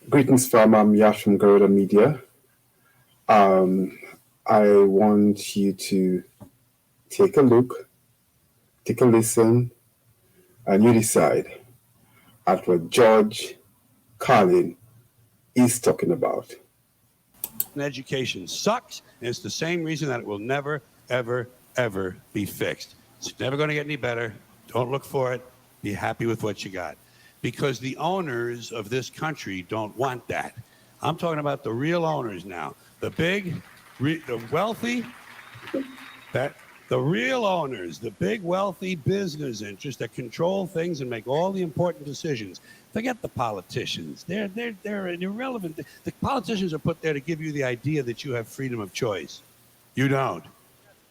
Greetings from Yash from Garuda Media. Um, I want you to take a look, take a listen, and you decide at what George Carlin is talking about. Education sucks, and it's the same reason that it will never, ever, ever be fixed. It's never going to get any better. Don't look for it. Be happy with what you got. Because the owners of this country don't want that. I'm talking about the real owners now. The big, the wealthy, the real owners, the big wealthy business interests that control things and make all the important decisions. Forget the politicians. They're irrelevant. The politicians are put there to give you the idea that you have freedom of choice. You don't.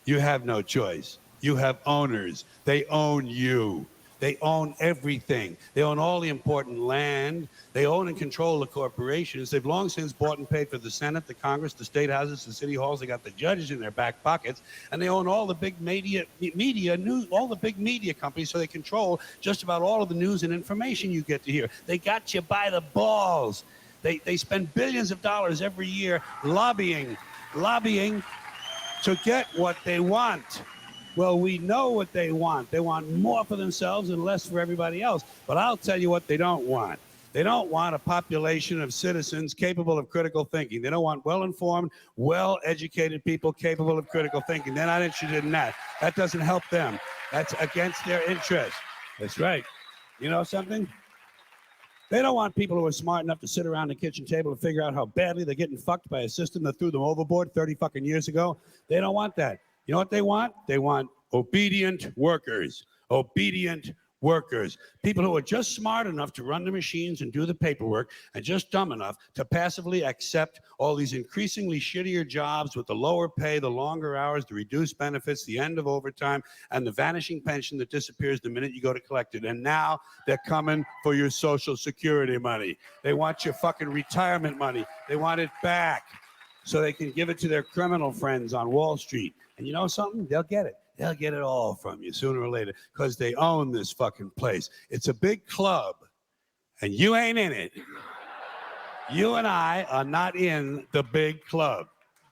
You have no choice. You have owners. They own you. They own everything. They own all the important land. They own and control the corporations. They've long since bought and paid for the Senate, the Congress, the state houses, the city halls. They got the judges in their back pockets, and they own all the big media news, all the big media companies. So they control just about all of the news and information you get to hear. They got you by the balls. They spend billions of dollars every year lobbying to get what they want. Well, we know what they want. They want more for themselves and less for everybody else. But I'll tell you what they don't want. They don't want a population of citizens capable of critical thinking. They don't want well-informed, well-educated people capable of critical thinking. They're not interested in that. That doesn't help them. That's against their interest. That's right. You know something? They don't want people who are smart enough to sit around the kitchen table and figure out how badly they're getting fucked by a system that threw them overboard 30 fucking years ago. They don't want that. You know what they want? They want obedient workers. Obedient workers. People who are just smart enough to run the machines and do the paperwork and just dumb enough to passively accept all these increasingly shittier jobs with the lower pay, the longer hours, the reduced benefits, the end of overtime, and the vanishing pension that disappears the minute you go to collect it. And now they're coming for your Social Security money. They want your fucking retirement money. They want it back so they can give it to their criminal friends on Wall Street. And you know something? They'll get it. They'll get it all from you sooner or later because they own this fucking place. It's a big club, and you ain't in it. You and I are not in the big club.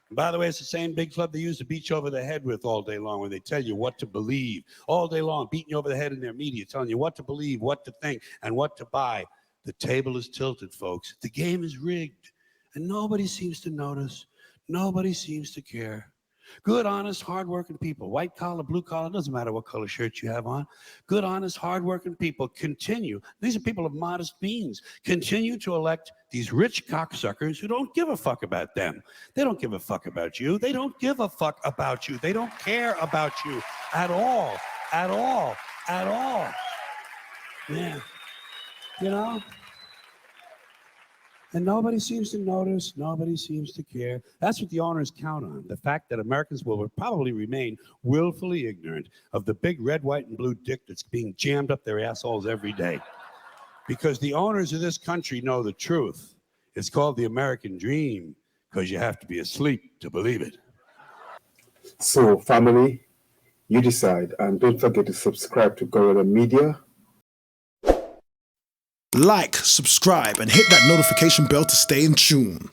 And by the way, it's the same big club they use to beat you over the head with all day long when they tell you what to believe. All day long, beating you over the head in their media, telling you what to believe, what to think, and what to buy. The table is tilted, folks. The game is rigged, and nobody seems to notice. Nobody seems to care. Good, honest, hardworking people, white collar, blue collar, doesn't matter what color shirt you have on. Good, honest, hardworking people continue. These are people of modest means. Continue to elect these rich cocksuckers who don't give a fuck about them. They don't give a fuck about you. They don't give a fuck about you. They don't care about you at all, at all, at all. Yeah, you know? And nobody seems to notice, nobody seems to care. That's what the owners count on, the fact that Americans will probably remain willfully ignorant of the big red, white, and blue dick that's being jammed up their assholes every day. Because the owners of this country know the truth. It's called the American dream, because you have to be asleep to believe it. So, family, you decide. And don't forget to subscribe to Garuda Media. Like, subscribe, and hit that notification bell to stay in tune.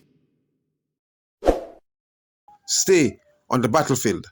Stay on the battlefield.